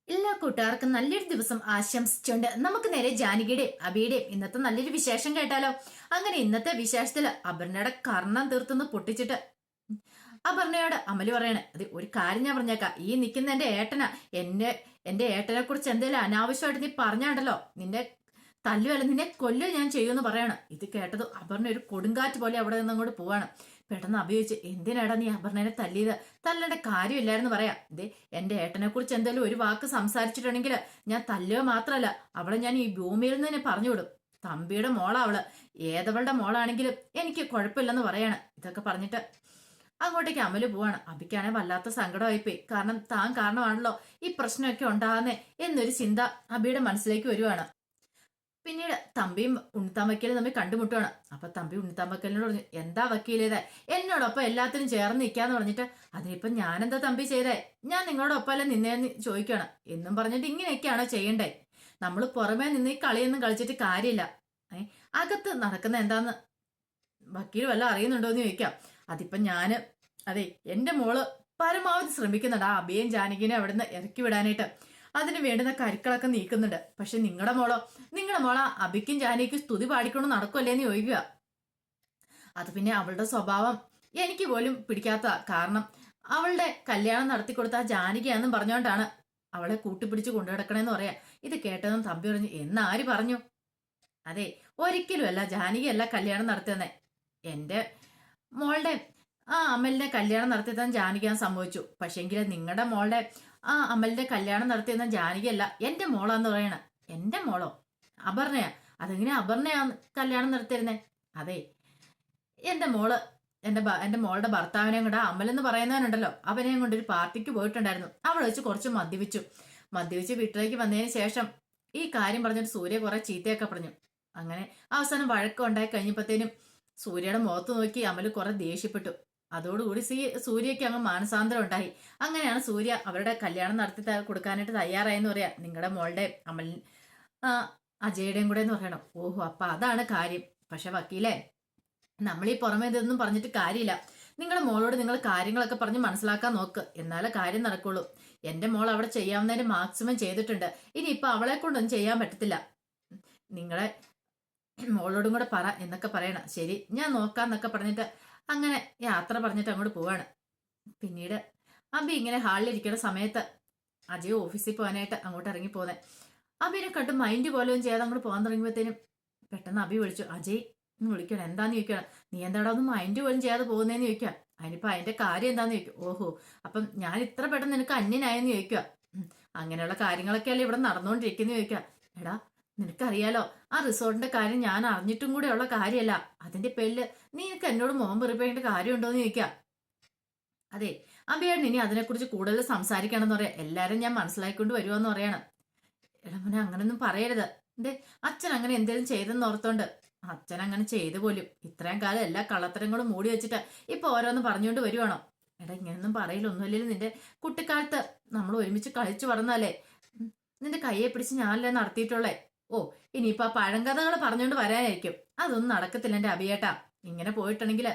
എല്ലാ കൂട്ടുകാർക്കും നല്ലൊരു ദിവസം ആശംസിച്ചുകൊണ്ട് നമുക്ക് നേരെ ജാനകിയുടെയും അബിയുടെയും ഇന്നത്തെ നല്ലൊരു വിശേഷം കേട്ടാലോ. അങ്ങനെ ഇന്നത്തെ വിശേഷത്തില് അപർണയുടെ കർണം തീർത്തുനിന്ന് പൊട്ടിച്ചിട്ട് അപർണയോട് അമല് പറയണേ, അത് ഒരു കാര്യം ഞാൻ പറഞ്ഞേക്കാം, ഈ നിൽക്കുന്ന എന്റെ ഏട്ടനാ. എന്റെ ഏട്ടനെ കുറിച്ച് എന്തെങ്കിലും അനാവശ്യമായിട്ട് നീ പറഞ്ഞാണ്ടല്ലോ, നിന്റെ തല്ലുവല്ല, നിന്നെ കൊല്ലു ഞാൻ ചെയ്യുമെന്ന് പറയണം. ഇത് കേട്ടത് അപർണ ഒരു കൊടുങ്കാറ്റ് പോലെ അവിടെ നിന്ന് അങ്ങോട്ട് പോവാണ്. പെട്ടെന്ന് അഭിയോഗിച്ച്, എന്തിനാടാ നീ അപർണനെ തല്ലിയത്? തല്ലേണ്ട കാര്യമില്ലായിരുന്നു പറയാം. ഇതേ എന്റെ ഏട്ടനെ കുറിച്ച് എന്തെങ്കിലും ഒരു വാക്ക് സംസാരിച്ചിട്ടുണ്ടെങ്കിൽ ഞാൻ തല്ലുക മാത്രമല്ല, അവളെ ഞാൻ ഈ ഭൂമിയിൽ നിന്ന് തന്നെ പറഞ്ഞുവിടും. തമ്പിയുടെ മോളാ അവള്, ഏതവളുടെ മോളാണെങ്കിലും എനിക്ക് കുഴപ്പമില്ലെന്ന് പറയാണ്. ഇതൊക്കെ പറഞ്ഞിട്ട് അങ്ങോട്ടേക്ക് അമല് പോവാണ്. അബിക്കാണെങ്കിൽ വല്ലാത്ത സങ്കടമായിപ്പോയി. കാരണം താൻ കാരണമാണല്ലോ ഈ പ്രശ്നമൊക്കെ ഉണ്ടാകുന്നേ എന്നൊരു ചിന്ത അബിയുടെ മനസ്സിലേക്ക് വരുവാണ്. പിന്നീട് തമ്പിയും ഉണ്ണിത്താൻ വക്കീലും തമ്മിൽ കണ്ടുമുട്ടുവാണ്. അപ്പൊ തമ്പി ഉണ്ണിത്താൻ വക്കീലിനോട് പറഞ്ഞു, എന്താ വക്കീലേതേ എന്നോടൊപ്പം എല്ലാത്തിനും ചേർന്ന് നിൽക്കാന്ന് പറഞ്ഞിട്ട്, അതിനിപ്പൊ ഞാനെന്താ തമ്പി ചെയ്തേ? ഞാൻ നിങ്ങളോടൊപ്പം അല്ല നിന്നേന്ന് ചോദിക്കണം എന്നും പറഞ്ഞിട്ട് ഇങ്ങനെയൊക്കെയാണോ ചെയ്യണ്ടേ? നമ്മൾ പുറമേ നിന്ന് ഈ കളിയൊന്നും കളിച്ചിട്ട് കാര്യമില്ല. അകത്ത് നടക്കുന്ന എന്താന്ന് വക്കീൽ വല്ല അറിയുന്നുണ്ടോ എന്ന് ചോദിക്കാം. അതിപ്പം ഞാന് അതെ എന്റെ മോള് പരമാവധി ശ്രമിക്കുന്നുണ്ട് ആ അഭിയും ജാനകിനെ അവിടുന്ന് ഇറക്കി വിടാനായിട്ട്. അതിന് വേണ്ടുന്ന കരുക്കളൊക്കെ നീക്കുന്നുണ്ട്. പക്ഷെ നിങ്ങളുടെ മോളോ അഭിക്കും ജാനകിക്കും സ്തുതി പാടിക്കൊണ്ട് നടക്കുമല്ലേന്ന് ചോദിക്കുക. അത് പിന്നെ അവളുടെ സ്വഭാവം എനിക്ക് പോലും പിടിക്കാത്ത. കാരണം അവളുടെ കല്യാണം നടത്തി കൊടുത്ത ആ ജാനകിയാണെന്നും പറഞ്ഞുകൊണ്ടാണ് അവളെ കൂട്ടിപ്പിടിച്ച് കൊണ്ടു കിടക്കണേന്ന് പറയാ. ഇത് കേട്ടതും തമ്പി പറഞ്ഞു, എന്നാര് പറഞ്ഞു? അതെ, ഒരിക്കലും അല്ല ജാനകിയല്ല കല്യാണം നടത്തിയെന്നേ. എന്റെ മോളുടെ ആ അമലിന്റെ കല്യാണം നടത്തിയതാൻ ജാനകിയാൻ സംഭവിച്ചു. പക്ഷെങ്കിൽ നിങ്ങളുടെ മോളുടെ ആ അമലിന്റെ കല്യാണം നടത്തിയെന്ന ജാനകിയല്ല എന്റെ മോളാന്ന് പറയണ. എന്റെ മോളോ? അപർണയാ? അതെങ്ങനെ അപർണയാ കല്യാണം നടത്തിയിരുന്നേ? അതെ, എന്റെ മോള് എന്റെ മോളുടെ ഭർത്താവിനെയും കൊണ്ട് അമലെന്ന് പറയുന്നവനുണ്ടല്ലോ, അവനെയും കൊണ്ട് ഒരു പാർട്ടിക്ക് പോയിട്ടുണ്ടായിരുന്നു. അവിടെ വെച്ച് കുറച്ച് മദ്യപിച്ച് വീട്ടിലേക്ക് വന്നതിന് ശേഷം ഈ കാര്യം പറഞ്ഞിട്ട് സൂര്യ കുറെ ചീത്തയൊക്കെ പറഞ്ഞു. അങ്ങനെ അവസാനം വഴക്കുണ്ടായി കഴിഞ്ഞപ്പോഴത്തേനും സൂര്യയുടെ മുഖത്ത് നോക്കി അമല് കുറെ ദേഷ്യപ്പെട്ടു. അതോടുകൂടി സൂര്യയ്ക്ക് അങ്ങ് മാനസാന്തരം ഉണ്ടായി. അങ്ങനെയാണ് സൂര്യ അവരുടെ കല്യാണം നടത്തി കൊടുക്കാനായിട്ട് തയ്യാറായെന്ന് പറയാ. നിങ്ങളുടെ മോളുടെ അജയുടെയും കൂടെ എന്ന് പറയണം. ഓഹോ, അപ്പൊ അതാണ് കാര്യം. പക്ഷെ വക്കീലേ, നമ്മൾ ഈ പുറമേ ഇതൊന്നും പറഞ്ഞിട്ട് കാര്യമില്ല. നിങ്ങളുടെ മോളോട് നിങ്ങൾ കാര്യങ്ങളൊക്കെ പറഞ്ഞ് മനസ്സിലാക്കാൻ നോക്ക്, എന്നാലേ കാര്യം നടക്കുള്ളൂ. എന്റെ മോൾ അവിടെ ചെയ്യാവുന്നതിന് മാക്സിമം ചെയ്തിട്ടുണ്ട്. ഇനിയിപ്പൊ അവളെ കൊണ്ടൊന്നും ചെയ്യാൻ പറ്റത്തില്ല. നിങ്ങളെ മോളോടും കൂടെ പറ എന്നൊക്കെ പറയണം. ശരി, ഞാൻ നോക്കാന്നൊക്കെ പറഞ്ഞിട്ട് അങ്ങനെ യാത്ര പറഞ്ഞിട്ട് അങ്ങോട്ട് പോവാണ്. പിന്നീട് അബി ഇങ്ങനെ ഹാളിലിരിക്കുന്ന സമയത്ത് അജയ് ഓഫീസിൽ പോകാനായിട്ട് അങ്ങോട്ട് ഇറങ്ങി പോന്നെ. അബിനെ കണ്ട് മൈൻഡ് പോലും ചെയ്യാതെ അങ്ങോട്ട് പോകാൻ തുടങ്ങിയപ്പോഴത്തേനും പെട്ടെന്ന് അബി വിളിച്ചു, അജയ് എന്ന് വിളിക്കണം. എന്താന്ന് ചോദിക്കണം. നീ എന്താടാ ഒന്ന് മൈൻഡ് പോലും ചെയ്യാതെ പോകുന്നതെന്ന് ചോദിക്കാം. അതിനിപ്പോ അതിന്റെ കാര്യം എന്താന്ന് ചോദിക്കും. ഓഹോ, അപ്പം ഞാൻ ഇത്ര പെട്ടെന്ന് നിനക്ക് അന്യനായെന്ന് ചോദിക്കുക. അങ്ങനെയുള്ള കാര്യങ്ങളൊക്കെയല്ലേ ഇവിടെ നടന്നുകൊണ്ടിരിക്കുന്ന ചോദിക്കാം. എടാ, നിനക്കറിയാലോ ആ റിസോർട്ടിന്റെ കാര്യം ഞാൻ അറിഞ്ഞിട്ടും കൂടെ ഉള്ള കാര്യമല്ല. അതിന്റെ പേരില് നിനക്ക് എന്നോട് മുഖം വെറുപ്പേണ്ട കാര്യമുണ്ടോന്ന് ചോദിക്കാം. അതെ, അബിയേട്ടൻ ഇനി അതിനെക്കുറിച്ച് കൂടുതൽ സംസാരിക്കണം എന്ന് പറയാം. എല്ലാരും ഞാൻ മനസ്സിലാക്കിക്കൊണ്ട് വരുവാന്ന് പറയണം. എടാ മോനെ, അങ്ങനൊന്നും പറയരുത്. എന്തേ അച്ഛൻ അങ്ങനെ എന്തെങ്കിലും ചെയ്തെന്ന് ഓർത്തോണ്ട്? അച്ഛൻ അങ്ങനെ ചെയ്തു പോലും. ഇത്രയും കാലം എല്ലാ കള്ളത്തരങ്ങളും മൂടി വെച്ചിട്ട് ഇപ്പൊ ഓരോന്ന് പറഞ്ഞുകൊണ്ട് വരുവാണോ? എടാ, ഇങ്ങനൊന്നും പറയില്ലൊന്നുമില്ലല്ലോ. നിന്റെ കുട്ടിക്കാലത്ത് നമ്മൾ ഒരുമിച്ച് കളിച്ചു വളർന്നല്ലേ. നിന്റെ കയ്യെ പിടിച്ച് ഞാനല്ലേ നടത്തിയിട്ടുള്ളേ. ഓ, ഇനിയിപ്പൊ ആ പഴങ്കഥകൾ പറഞ്ഞുകൊണ്ട് വരാനായിരിക്കും. അതൊന്നും നടക്കത്തില്ല എന്റെ അഭിയേട്ടാ. ഇങ്ങനെ പോയിട്ടുണ്ടെങ്കിൽ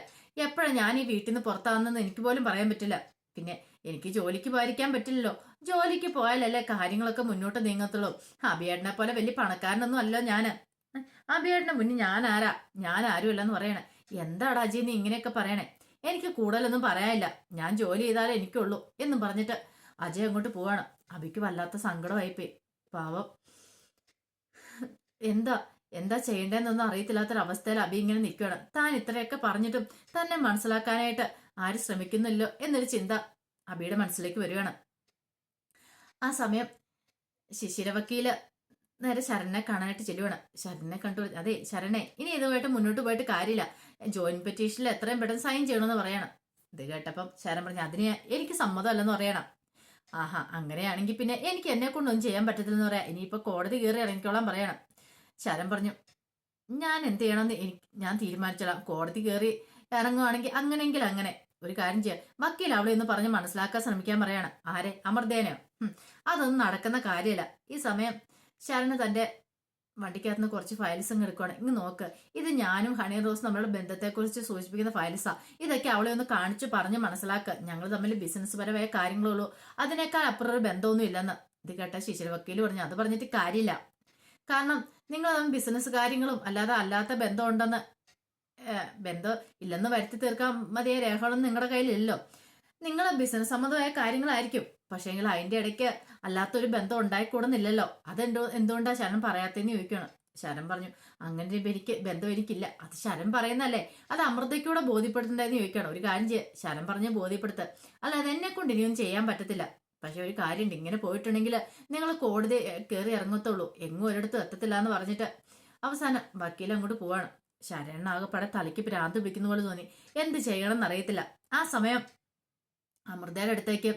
എപ്പോഴാ ഞാൻ ഈ വീട്ടിൽ നിന്ന് പുറത്താകുന്നെന്ന് എനിക്ക് പോലും പറയാൻ പറ്റില്ല. പിന്നെ എനിക്ക് ജോലിക്ക് പോയിരിക്കാൻ പറ്റില്ലല്ലോ. ജോലിക്ക് പോയാലല്ലേ കാര്യങ്ങളൊക്കെ മുന്നോട്ട് നീങ്ങത്തുള്ളൂ. അഭിയേട്ടനെ പോലെ വലിയ പണക്കാരനൊന്നും അല്ലോ ഞാന്. അഭിയേട്ടനെ മുന്നിൽ ഞാൻ ആരുമല്ലെന്ന് പറയണേ. എന്താടാ അജയ് നീ ഇങ്ങനെയൊക്കെ പറയണേ? എനിക്ക് കൂടുതലൊന്നും പറയാനില്ല. ഞാൻ ജോലി ചെയ്താലേ എനിക്കുള്ളൂ എന്നും പറഞ്ഞിട്ട് അജയ് അങ്ങോട്ട് പോവാണ്. അഭിക്ക് വല്ലാത്ത സങ്കടമായിപ്പോയി. പാവം, എന്താ എന്താ ചെയ്യേണ്ടതെന്നൊന്നും അറിയത്തില്ലാത്തൊരവസ്ഥയിൽ അബി ഇങ്ങനെ നിൽക്കുകയാണ്. താൻ ഇത്രയൊക്കെ പറഞ്ഞിട്ടും തന്നെ മനസ്സിലാക്കാനായിട്ട് ആരും ശ്രമിക്കുന്നില്ലോ എന്നൊരു ചിന്ത അബിയുടെ മനസ്സിലേക്ക് വരികയാണ്. ആ സമയം ശിശിര വക്കീല് നേരെ ശരണിനെ കാണാനായിട്ട് ചെല്ലുവാണ്. ശരണിനെ കണ്ടു, അതെ ശരണേ, ഇനി ഇതുമായിട്ട് മുന്നോട്ട് പോയിട്ട് കാര്യമില്ല. ജോയിന്റ് പെറ്റീഷനിൽ എത്രയും പെട്ടെന്ന് സൈൻ ചെയ്യണമെന്ന് പറയണം. ഇത് കേട്ടപ്പം ശരൺ പറഞ്ഞു, അതിന് എനിക്ക് സമ്മതമല്ലെന്ന് പറയണം. ആഹാ, അങ്ങനെയാണെങ്കിൽ പിന്നെ എനിക്ക് എന്നെ കൊണ്ടൊന്നും ചെയ്യാൻ പറ്റത്തില്ലെന്ന് പറയാം. ഇനിയിപ്പോ കോടതി കയറി ഇറങ്ങിക്കോളാൻ പറയണം. ശരൺ പറഞ്ഞു, ഞാൻ എന്ത് ചെയ്യണമെന്ന് ഞാൻ തീരുമാനിച്ചോളാം. കോടതി കയറി ഇറങ്ങുവാണെങ്കിൽ അങ്ങനെങ്കിൽ അങ്ങനെ ഒരു കാര്യം ചെയ്യാം. വക്കീൽ അവളെ ഒന്ന് പറഞ്ഞ് മനസ്സിലാക്കാൻ ശ്രമിക്കാൻ പറയാണ്. ആരെ? അമർദേനയോ? അതൊന്നും നടക്കുന്ന കാര്യമല്ല. ഈ സമയം ശരണ് തന്റെ വണ്ടിക്കകത്ത് നിന്ന് കുറച്ച് ഫയൽസ് അങ്ങ് എടുക്കുവാണ്. ഇങ്ങ് നോക്ക്, ഇത് ഞാനും ഹണി റോസ് നമ്മളുടെ ബന്ധത്തെക്കുറിച്ച് സൂചിപ്പിക്കുന്ന ഫയൽസാ. ഇതൊക്കെ അവളെ ഒന്ന് കാണിച്ചു പറഞ്ഞ് മനസ്സിലാക്കുക. ഞങ്ങൾ തമ്മിൽ ബിസിനസ് പരമായ കാര്യങ്ങളുള്ളൂ, അതിനേക്കാൾ അപ്പുറം ഒരു ബന്ധമൊന്നും ഇല്ലെന്ന്. ഇത് കേട്ട ശിശിര വക്കീൽ പറഞ്ഞു, അത് പറഞ്ഞിട്ട് കാര്യമില്ല. കാരണം നിങ്ങൾ ബിസിനസ് കാര്യങ്ങളും അല്ലാത്ത ബന്ധം ഉണ്ടെന്ന്, ബന്ധം ഇല്ലെന്ന് വരുത്തി തീർക്കാൻ മതിയായ രേഖകളൊന്നും നിങ്ങളുടെ കയ്യിലില്ലല്ലോ. നിങ്ങൾ ബിസിനസ് സംബന്ധമായ കാര്യങ്ങളായിരിക്കും, പക്ഷേങ്കിൽ അതിന്റെ ഇടയ്ക്ക് അല്ലാത്തൊരു ബന്ധം ഉണ്ടായിക്കൂടുന്നില്ലല്ലോ. എന്തുകൊണ്ടാ ശരൺ പറയാത്തേന്ന് ചോദിക്കണം. ശരൺ പറഞ്ഞു, അങ്ങനെ എനിക്ക് ബന്ധം എനിക്കില്ല. അത് ശരൺ പറയുന്നല്ലേ, അത് അമൃതയ്ക്കൂടെ ബോധ്യപ്പെടുത്തണ്ടെന്ന് ചോദിക്കണം. ഒരു കാര്യം ശരൺ പറഞ്ഞ് ബോധ്യപ്പെടുത്ത, അല്ലാതെ എന്നെ കൊണ്ട് ഇനിയൊന്നും ചെയ്യാൻ പറ്റത്തില്ല. പക്ഷെ ഒരു കാര്യമുണ്ട്, ഇങ്ങനെ പോയിട്ടുണ്ടെങ്കിൽ നിങ്ങൾ കോടതി കയറി ഇറങ്ങത്തുള്ളൂ, എങ്ങും ഒരിടത്തും എത്തത്തില്ല എന്ന് പറഞ്ഞിട്ട് അവസാനം വക്കീൽ അങ്ങോട്ട് പോവാണ്. ശരണാകപ്പാടെ തലയ്ക്ക് ഭ്രാന്ത് പിടിക്കുന്ന പോലെ തോന്നി. എന്ത് ചെയ്യണം എന്നറിയത്തില്ല. ആ സമയം അമൃതയുടെ അടുത്തേക്ക്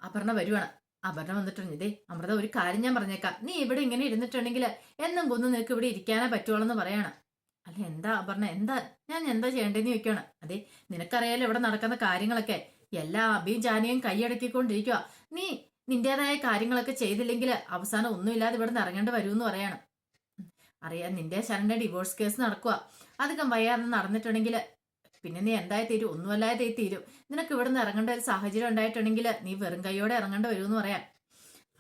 അപർണ വരുവാണ്. അപർണ വന്നിട്ടുണ്ട്. ഇതേ അമൃത, ഒരു കാര്യം ഞാൻ പറഞ്ഞേക്കാം, നീ ഇവിടെ ഇങ്ങനെ ഇരുന്നിട്ടുണ്ടെങ്കിൽ എന്നും കൊന്നു നിനക്ക് ഇവിടെ ഇരിക്കാനേ പറ്റുള്ളൂ പറയാണ്. അല്ല എന്താ അപർണ, ഞാൻ എന്താ ചെയ്യേണ്ടതെന്ന് ചോദിക്കുകയാണ്. അതെ, നിനക്കറിയാലോ ഇവിടെ നടക്കുന്ന കാര്യങ്ങളൊക്കെ, എല്ലാ അഭിയും ജാനിയും കൈയടക്കിക്കൊണ്ടിരിക്കുക. നീ നിന്റേതായ കാര്യങ്ങളൊക്കെ ചെയ്തില്ലെങ്കിൽ അവസാനം ഒന്നുമില്ലാതെ ഇവിടെ നിന്ന് ഇറങ്ങേണ്ടി വരുമെന്ന് പറയാണ്. അറിയാം, നിന്റെ ശരണ്യ ഡിവോഴ്സ് കേസ് നടക്കുക, അധികം വയ്യാതെ നടന്നിട്ടുണ്ടെങ്കിൽ പിന്നെ നീ എന്തായി തീരും, ഒന്നുമല്ലാതെ തീരും. നിനക്ക് ഇവിടെ നിന്ന് ഇറങ്ങേണ്ട ഒരു സാഹചര്യം ഉണ്ടായിട്ടുണ്ടെങ്കിൽ നീ വെറും കൈയോടെ ഇറങ്ങേണ്ടി വരുമെന്ന് പറയാം.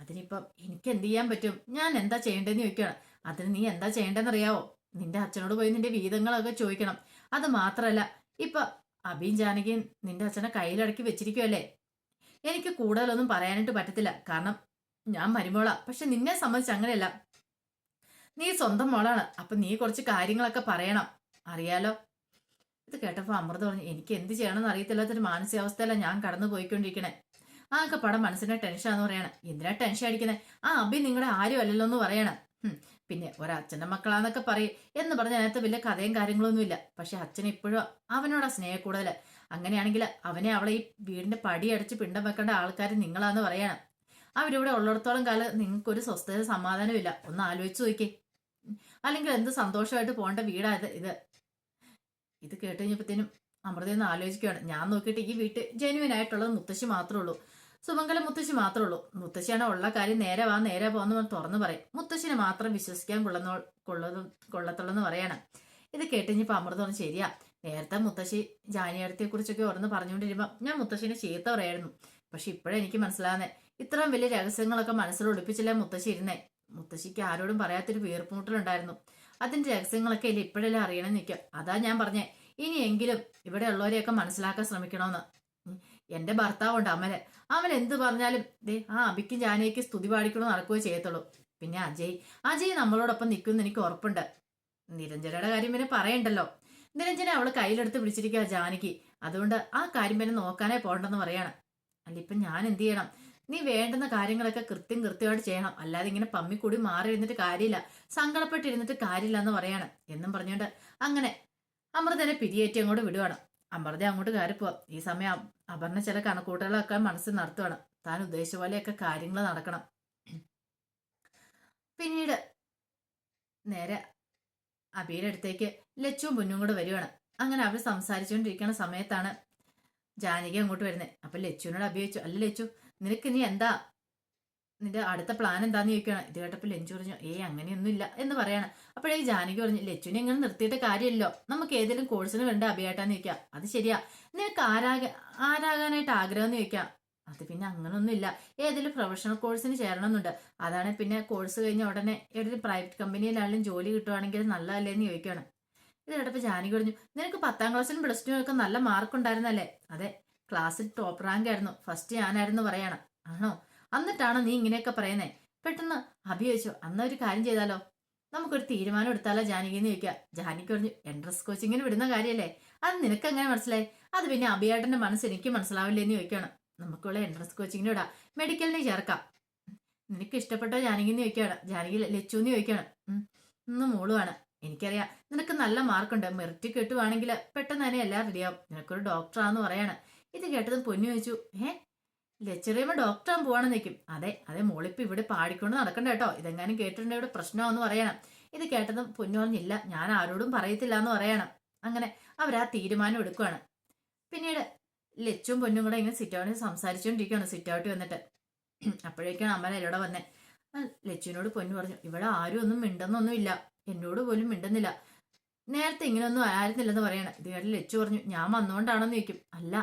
അതിനിപ്പം എനിക്ക് എന്ത് ചെയ്യാൻ പറ്റും, ഞാൻ എന്താ ചെയ്യേണ്ടതെന്ന് ചോദിക്കണം. അതിന് നീ എന്താ ചെയ്യേണ്ടതെന്ന് അറിയാവോ? നിന്റെ അച്ഛനോട് പോയി നിന്റെ വീതങ്ങളൊക്കെ ചോദിക്കണം. അത് മാത്രല്ല, ഇപ്പൊ അഭിയും ജാനകിയും നിന്റെ അച്ഛനെ കയ്യിലടക്കി വെച്ചിരിക്കുമല്ലേ. എനിക്ക് കൂടുതലൊന്നും പറയാനായിട്ട് പറ്റത്തില്ല, കാരണം ഞാൻ മരുമോളാ. പക്ഷെ നിന്നെ സംബന്ധിച്ച് അങ്ങനെയല്ല, നീ സ്വന്തം മോളാണ്. അപ്പൊ നീ കുറച്ച് കാര്യങ്ങളൊക്കെ പറയണം, അറിയാലോ. ഇത് കേട്ടപ്പോ അമൃത പറഞ്ഞു, എനിക്ക് എന്ത് ചെയ്യണമെന്ന് അറിയത്തില്ലാത്തൊരു മാനസികാവസ്ഥയല്ല ഞാൻ കടന്നു പോയിക്കൊണ്ടിരിക്കണേ. ആകെ പടം മനസ്സിന്റെ ടെൻഷനാന്ന് പറയണേ. എന്തിനാ ടെൻഷൻ അടിക്കുന്നത്? ആ അഭി നിങ്ങളുടെ ആരും അല്ലല്ലോ എന്ന് പറയണം. പിന്നെ ഒരച്ഛൻ്റെ മക്കളാന്നൊക്കെ പറയും എന്ന് പറഞ്ഞ അതിനകത്ത് വലിയ കഥയും കാര്യങ്ങളൊന്നുമില്ല. പക്ഷെ അച്ഛൻ ഇപ്പോഴും അവനോടാ സ്നേഹം കൂടുതൽ. അങ്ങനെയാണെങ്കിൽ അവളെ ഈ വീടിന്റെ പടി അടിച്ച് പിണ്ടം വെക്കേണ്ട ആൾക്കാർ നിങ്ങളാന്ന് പറയണം. അവരിവിടെ ഉള്ളിടത്തോളം കാലം നിങ്ങൾക്കൊരു സ്വസ്ഥത സമാധാനമില്ല. ഒന്ന് ആലോചിച്ച് നോക്കി. അല്ലെങ്കിൽ എന്ത് സന്തോഷമായിട്ട് പോകേണ്ട വീടാ ഇത്. ഇത് കേട്ട് കഴിഞ്ഞപ്പോഴത്തേനും അമൃതയൊന്ന് ആലോചിക്കുകയാണ്. ഞാൻ നോക്കിയിട്ട് ഈ വീട്ടിൽ ജെന്യുവൻ ആയിട്ടുള്ളത് മുത്തശ്ശി മാത്രമേ ഉള്ളൂ, സുമംഗല മുത്തശ്ശി മാത്രമേ ഉള്ളൂ. മുത്തശ്ശിയാണ് ഉള്ള കാര്യം നേരെ പോന്ന് തുറന്നു പറയും. മുത്തശ്ശിനെ മാത്രം വിശ്വസിക്കാൻ കൊള്ളത്തുള്ളൂ എന്ന് പറയണം. ഇത് കേട്ടുകഴിഞ്ഞപ്പോൾ അമൃത പറഞ്ഞു, ശരിയാ, നേരത്തെ മുത്തശ്ശി ജാനിയടത്തെ കുറിച്ചൊക്കെ ഓരോന്ന് പറഞ്ഞുകൊണ്ടിരുമ്പോൾ ഞാൻ മുത്തശ്ശിനെ ചീത്ത പറയായിരുന്നു. പക്ഷെ ഇപ്പോഴെനിക്ക് മനസ്സിലാകുന്നേ, ഇത്രയും വലിയ രഹസ്യങ്ങളൊക്കെ മനസ്സിൽ ഒളിപ്പിച്ചില്ലേ മുത്തശ്ശി ഇരുന്നേ. മുത്തശ്ശിക്ക് ആരോടും പറയാത്തൊരു വീർപ്പുമുട്ടലുണ്ടായിരുന്നു. അതിന്റെ രഹസ്യങ്ങളൊക്കെ ഇല്ല ഇപ്പോഴെല്ലാം അറിയണമെന്ന് നിൽക്കുക. അതാ ഞാൻ പറഞ്ഞേ, ഇനിയെങ്കിലും ഇവിടെ ഉള്ളവരെയൊക്കെ മനസ്സിലാക്കാൻ ശ്രമിക്കണമെന്ന്. എന്റെ ഭർത്താവുണ്ട് അമൽ എന്ത് പറഞ്ഞാലും ആ അഭിക്കും ജാനകിക്കും സ്തുതി പാടിക്കണോ നടക്കുകയോ ചെയ്യത്തുള്ളൂ. പിന്നെ അജയ് നമ്മളോടൊപ്പം നിൽക്കുമെന്ന് എനിക്ക് ഉറപ്പുണ്ട്. നിരഞ്ജനയുടെ കാര്യം പിന്നെ പറയണ്ടല്ലോ. നിരഞ്ജന അവള് കയ്യിലെടുത്ത് പിടിച്ചിരിക്കുക ജാനകി. അതുകൊണ്ട് ആ കാര്യം പിന്നെ നോക്കാനേ പോകണ്ടെന്ന് പറയാണ്. അല്ല ഇപ്പൊ ഞാൻ എന്ത് ചെയ്യണം? നീ വേണ്ടുന്ന കാര്യങ്ങളൊക്കെ കൃത്യമായിട്ട് ചെയ്യണം. അല്ലാതെ ഇങ്ങനെ പമ്മിക്കൂടി മാറി ഇരുന്നിട്ട് കാര്യമില്ല, സങ്കടപ്പെട്ടിരുന്നിട്ട് കാര്യമില്ല എന്ന് പറയാണ്. എന്നും പറഞ്ഞുകൊണ്ട് അങ്ങനെ അമൃതനെ പിരിയേറ്റി അങ്ങോട്ട് വിടുവാണ്. അമൃത അങ്ങോട്ട് കയറിപ്പോവാ. ഈ സമയം അപർണ ചില കണക്കൂട്ടലുകളൊക്കെ മനസ്സിൽ നടത്തുവാണ്. താൻ ഉദ്ദേശിച്ച പോലെയൊക്കെ കാര്യങ്ങൾ നടക്കണം. പിന്നീട് നേരെ അബിയുടെ അടുത്തേക്ക് ലച്ചുവും പൊന്നും കൂടെ വരുവാണ്. അങ്ങനെ അവർ സംസാരിച്ചുകൊണ്ടിരിക്കുന്ന സമയത്താണ് ജാനകി അങ്ങോട്ട് വരുന്നത്. അപ്പൊ ലച്ചുവിനോട് അബി ചോദിച്ചു, അല്ല ലച്ചു, നിനക്ക് ഇനി എന്താ, നിന്റെ അടുത്ത പ്ലാൻ എന്താന്ന് ചോദിക്കണം. ഇത് കേട്ടപ്പോൾ ലച്ചു പറഞ്ഞു, അങ്ങനെയൊന്നും ഇല്ല എന്ന് പറയാണ്. അപ്പോഴേ ജാനകി പറഞ്ഞു, ലച്ചുവിനെ ഇങ്ങനെ നിർത്തിയിട്ട് കാര്യമില്ലല്ലോ, നമുക്ക് ഏതെങ്കിലും കോഴ്സിന് വേണ്ട അഭിയായിട്ടാന്ന് ചോദിക്കാം. അത് ശരിയാ, നിനക്ക് ആരാകാനായിട്ട് ആഗ്രഹം എന്ന് ചോദിക്കാം. അത് പിന്നെ അങ്ങനൊന്നും ഇല്ല, ഏതെങ്കിലും പ്രൊഫഷണൽ കോഴ്സിന് ചേരണമെന്നുണ്ട്. അതാണ് പിന്നെ കോഴ്സ് കഴിഞ്ഞ ഉടനെ ഏതൊരു പ്രൈവറ്റ് കമ്പനിയിലാണെങ്കിലും ജോലി കിട്ടുവാണെങ്കിൽ നല്ലതല്ലേന്ന് ചോദിക്കുകയാണ്. ഇത് കേട്ടപ്പോൾ ജാനകി പറഞ്ഞു, നിനക്ക് 10ാം ക്ലാസ്സിലും പ്ലസ് 2 ഒക്കെ നല്ല മാർക്ക് ഉണ്ടായിരുന്നല്ലേ? അതെ, ക്ലാസ്സിൽ ടോപ്പ് റാങ്ക് ആയിരുന്നു, ഫസ്റ്റ് ഞാനായിരുന്നു പറയാണ്. ആണോ? എന്നിട്ടാണോ നീ ഇങ്ങനെയൊക്കെ പറയുന്നേ? പെട്ടെന്ന് അഭി ചോദിച്ചു, അന്ന ഒരു കാര്യം ചെയ്താലോ, നമുക്കൊരു തീരുമാനം എടുത്താലോ ജാനകി എന്ന് ചോദിക്കുക. ജാനകി പറഞ്ഞു, എൻട്രൻസ് കോച്ചിങ്ങിന് വിടുന്ന കാര്യമല്ലേ, അത് നിനക്ക് എങ്ങനെ മനസ്സിലായി? അത് പിന്നെ അഭിയേട്ടന്റെ മനസ്സ് എനിക്ക് മനസ്സിലാവില്ലേന്ന് ചോദിക്കുകയാണ്. നമുക്കുള്ള എൻട്രൻസ് കോച്ചിങ്ങിന് വിടാം, മെഡിക്കലിന് ചേർക്കാം, നിനക്ക് ഇഷ്ടപ്പെട്ടോ ജാനകി എന്ന് ചോദിക്കുകയാണ്. ജാനകി ലച്ചു എന്ന് ചോദിക്കുകയാണ്. ഇന്ന് മോളുമാണ്, എനിക്കറിയാം നിനക്ക് നല്ല മാർക്കുണ്ട്, മെറിറ്റ് കിട്ടുവാണെങ്കിൽ പെട്ടെന്ന് തന്നെ എല്ലാം റെഡിയാവും, നിനക്കൊരു ഡോക്ടറാന്ന് പറയാണ്. ഇത് കേട്ടതും പൊന്നു ചോദിച്ചു, ലെക്ചറിയുമ്പോൾ ഡോക്ടറാൻ പോവാണെന്ന് നിൽക്കും. അതെ മോളിപ്പോ ഇവിടെ പാടിക്കൊണ്ട് നടക്കണ്ട കേട്ടോ, ഇതെങ്ങാനും കേട്ടിട്ടുണ്ടെങ്കിൽ ഇവിടെ പ്രശ്നമാണെന്ന് പറയണം. ഇത് കേട്ടതും പൊന്നു പറഞ്ഞില്ല, ഞാൻ ആരോടും പറയത്തില്ല എന്ന് പറയണം. അങ്ങനെ അവരാ തീരുമാനം എടുക്കുകയാണ്. പിന്നീട് ലച്ചും പൊന്നും കൂടെ ഇങ്ങനെ സിറ്റൗട്ടിൽ സംസാരിച്ചുകൊണ്ടിരിക്കുകയാണ്. സിറ്റൗട്ടിൽ വന്നിട്ട് അപ്പോഴേക്കാണ് അമ്മ ഇവിടെ വന്നേ. ലച്ചുവിനോട് പൊന്നു പറഞ്ഞു, ഇവിടെ ആരും ഒന്നും മിണ്ടുന്നൊന്നുമില്ല, എന്നോട് പോലും മിണ്ടുന്നില്ല, നേരത്തെ ഇങ്ങനെയൊന്നും ആയിരുന്നില്ലെന്ന് പറയണം. ഇത് കേട്ട് ലച്ചു പറഞ്ഞു, ഞാൻ വന്നുകൊണ്ടാണെന്ന് ചോദിക്കും. അല്ല,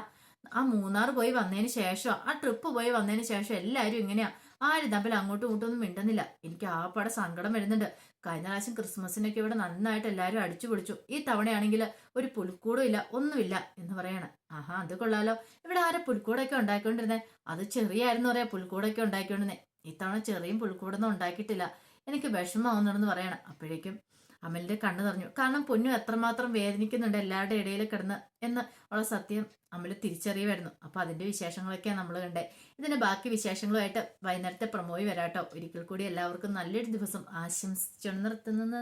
ആ മൂന്നാർ പോയി വന്നതിന് ശേഷം, ആ ട്രിപ്പ് പോയി വന്നതിന് ശേഷം എല്ലാവരും ഇങ്ങനെയാ, ആരും തമ്മിൽ അങ്ങോട്ടും ഇങ്ങോട്ടും ഒന്നും മിണ്ടുന്നില്ല. എനിക്ക് ആകപ്പാടെ സങ്കടം വരുന്നുണ്ട്. കഴിഞ്ഞ പ്രാവശ്യം ക്രിസ്മസിനൊക്കെ ഇവിടെ നന്നായിട്ട് എല്ലാവരും അടിച്ചു പൊളിച്ചു. ഈ തവണയാണെങ്കിൽ ഒരു പുൽക്കൂടും ഇല്ല, ഒന്നുമില്ല എന്ന് പറയാണ്. ആഹാ, അത് കൊള്ളാലോ. ഇവിടെ ആരെ പുൽക്കൂടൊക്കെ ഉണ്ടാക്കിക്കൊണ്ടിരുന്നേ? അത് ചെറിയായിരുന്നു പറയാ പുൽക്കൂടൊക്കെ ഉണ്ടാക്കിക്കൊണ്ടിരുന്നേ. ഇത്തവണ ചെറിയും പുൽക്കൂടൊന്നും ഉണ്ടാക്കിയിട്ടില്ല. എനിക്ക് വിഷമാവുന്നുണ്ടെന്ന് പറയണം. അപ്പോഴേക്കും അമലിന്റെ കണ്ണ് നിറഞ്ഞു. കാരണം പൊന്നു എത്രമാത്രം വേദനിക്കുന്നുണ്ട് എല്ലാവരുടെ ഇടയിൽ കിടന്ന് എന്ന് ഉള്ള സത്യം അമല് തിരിച്ചറിയുമായിരുന്നു. അപ്പൊ അതിന്റെ വിശേഷങ്ങളൊക്കെയാണ് നമ്മൾ കണ്ടേ. ഇതിന്റെ ബാക്കി വിശേഷങ്ങളുമായിട്ട് വൈകുന്നേരത്തെ പ്രമോയി വരാട്ടോ. ഒരിക്കൽ കൂടി എല്ലാവർക്കും നല്ലൊരു ദിവസം ആശംസിച്ചു നിർത്തുന്നു.